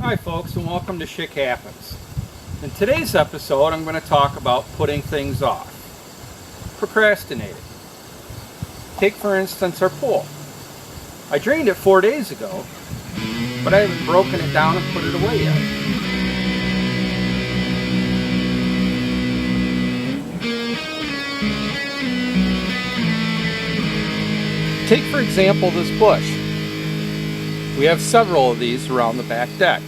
Hi folks, and welcome to Shit Happens. In today's episode I'm going to talk about putting things off. Procrastinating. Take for instance our pool. I drained it 4 days ago, but I haven't broken it down and put it away yet. Take for example this bush. We have several of these around the back deck.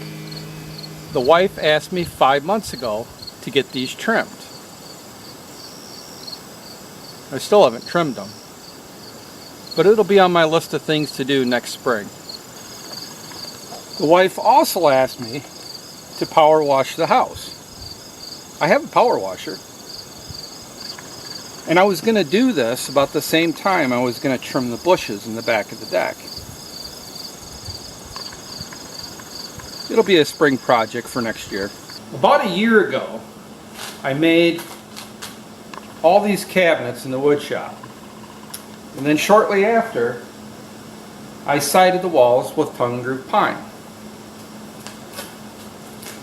The wife asked me 5 months ago to get these trimmed. I still haven't trimmed them, but it'll be on my list of things to do next spring. The wife also asked me to power wash the house. I have a power washer, and I was going to do this about the same time I was going to trim the bushes in the back of the deck. It'll be a spring project for next year. About a year ago, I made all these cabinets in the wood shop. And then shortly after, I sided the walls with tongue and groove pine.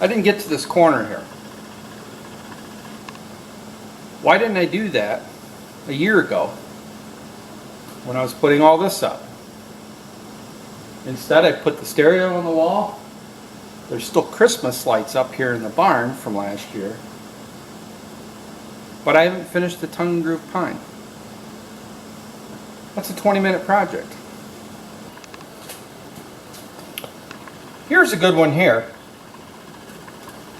I didn't get to this corner here. Why didn't I do that a year ago when I was putting all this up? Instead, I put the stereo on the wall. There's still Christmas lights up here in the barn from last year. But I haven't finished the tongue and groove pine. That's a 20-minute project. Here's a good one here.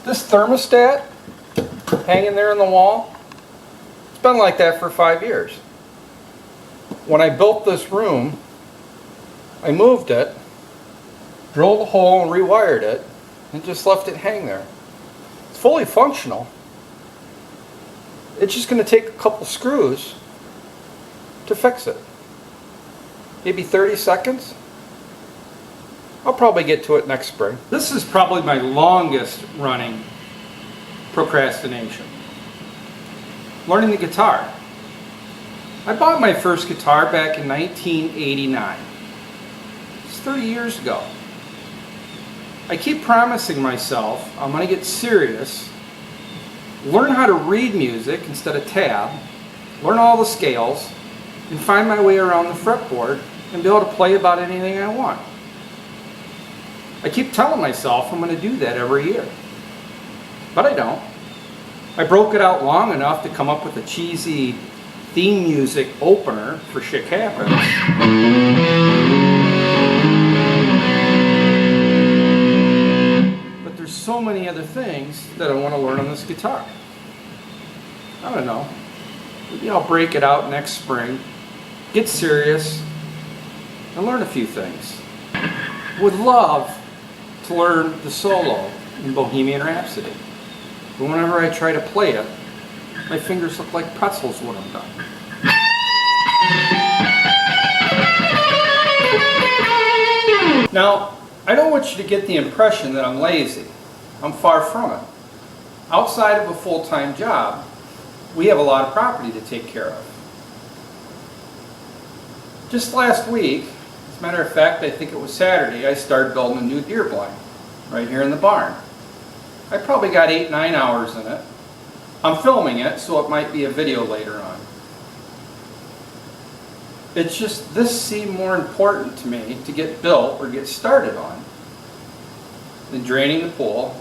This thermostat hanging there on the wall, it's been like that for 5 years. When I built this room, I moved it, drilled a hole and rewired it, and just left it hang there. It's fully functional. It's just going to take a couple screws to fix it. Maybe 30 seconds. I'll probably get to it next spring. This is probably my longest running procrastination. Learning the guitar. I bought my first guitar back in 1989. It's 30 years ago. I keep promising myself I'm going to get serious, learn how to read music instead of tab, learn all the scales, and find my way around the fretboard and be able to play about anything I want. I keep telling myself I'm going to do that every year, but I don't. I broke it out long enough to come up with a cheesy theme music opener for Shit Happens. So many other things that I want to learn on this guitar. I don't know. Maybe I'll break it out next spring, get serious, and learn a few things. Would love to learn the solo in Bohemian Rhapsody. But whenever I try to play it, my fingers look like pretzels when I'm done. Now, I don't want you to get the impression that I'm lazy. I'm far from it. Outside of a full-time job, we have a lot of property to take care of. Just last week, as a matter of fact, I think it was Saturday, I started building a new deer blind right here in the barn. I probably got 8-9 hours in it. I'm filming it, so it might be a video later on. It's just, this seemed more important to me to get built or get started on than draining the pool,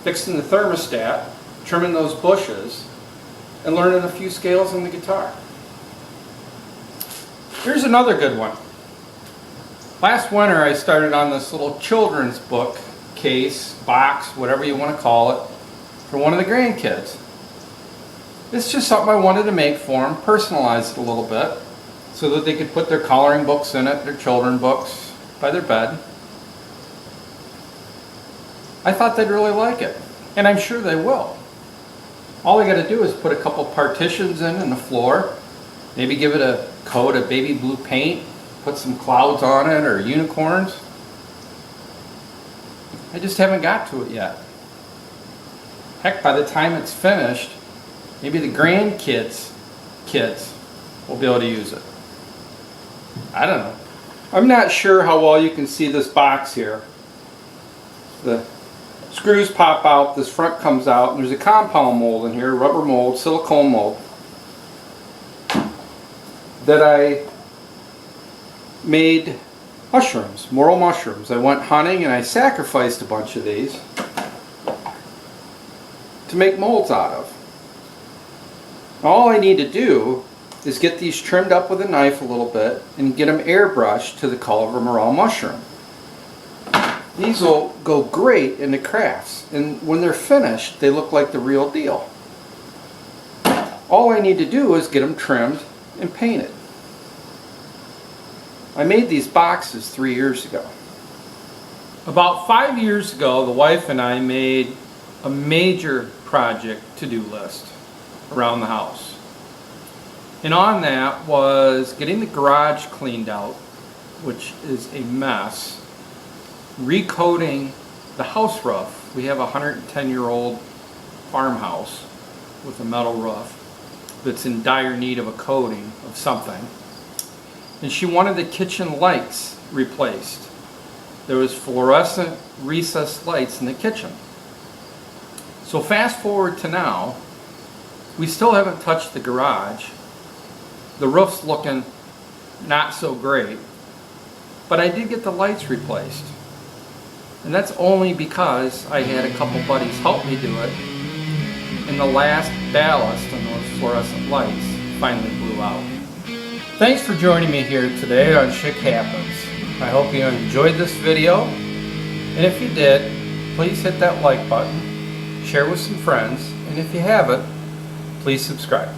fixing the thermostat, trimming those bushes, and learning a few scales on the guitar. Here's another good one. Last winter I started on this little children's book case, box, whatever you want to call it, for one of the grandkids. It's just something I wanted to make for them, personalize it a little bit, so that they could put their coloring books in it, their children's books, by their bed. I thought they'd really like it, and I'm sure they will. All I got to do is put a couple partitions in the floor, maybe give it a coat of baby blue paint, put some clouds on it or unicorns. I just haven't got to it yet. Heck, by the time it's finished, maybe the grandkids' kids will be able to use it. I don't know. I'm not sure how well you can see this box here. The screws pop out, this front comes out, and there's a compound mold in here, rubber mold, silicone mold, that I made mushrooms, Morel mushrooms. I went hunting and I sacrificed a bunch of these to make molds out of. All I need to do is get these trimmed up with a knife a little bit and get them airbrushed to the color of a morel mushroom. These will go great in the crafts, and when they're finished they look like the real deal. All I need to do is get them trimmed and painted. I made these boxes 3 years ago. About 5 years ago, the wife and I made a major project to-do list around the house. And on that was getting the garage cleaned out, which is a mess, recoating the house roof. We have a 110-year-old farmhouse with a metal roof that's in dire need of a coating of something. And she wanted the kitchen lights replaced. There was fluorescent recessed lights in the kitchen. So fast forward to now, we still haven't touched the garage. The roof's looking not so great, but I did get the lights replaced. And that's only because I had a couple buddies help me do it, and the last ballast on those fluorescent lights finally blew out. Thanks for joining me here today on Shit Happens. I hope you enjoyed this video, and if you did, please hit that like button, share with some friends, and if you haven't, please subscribe.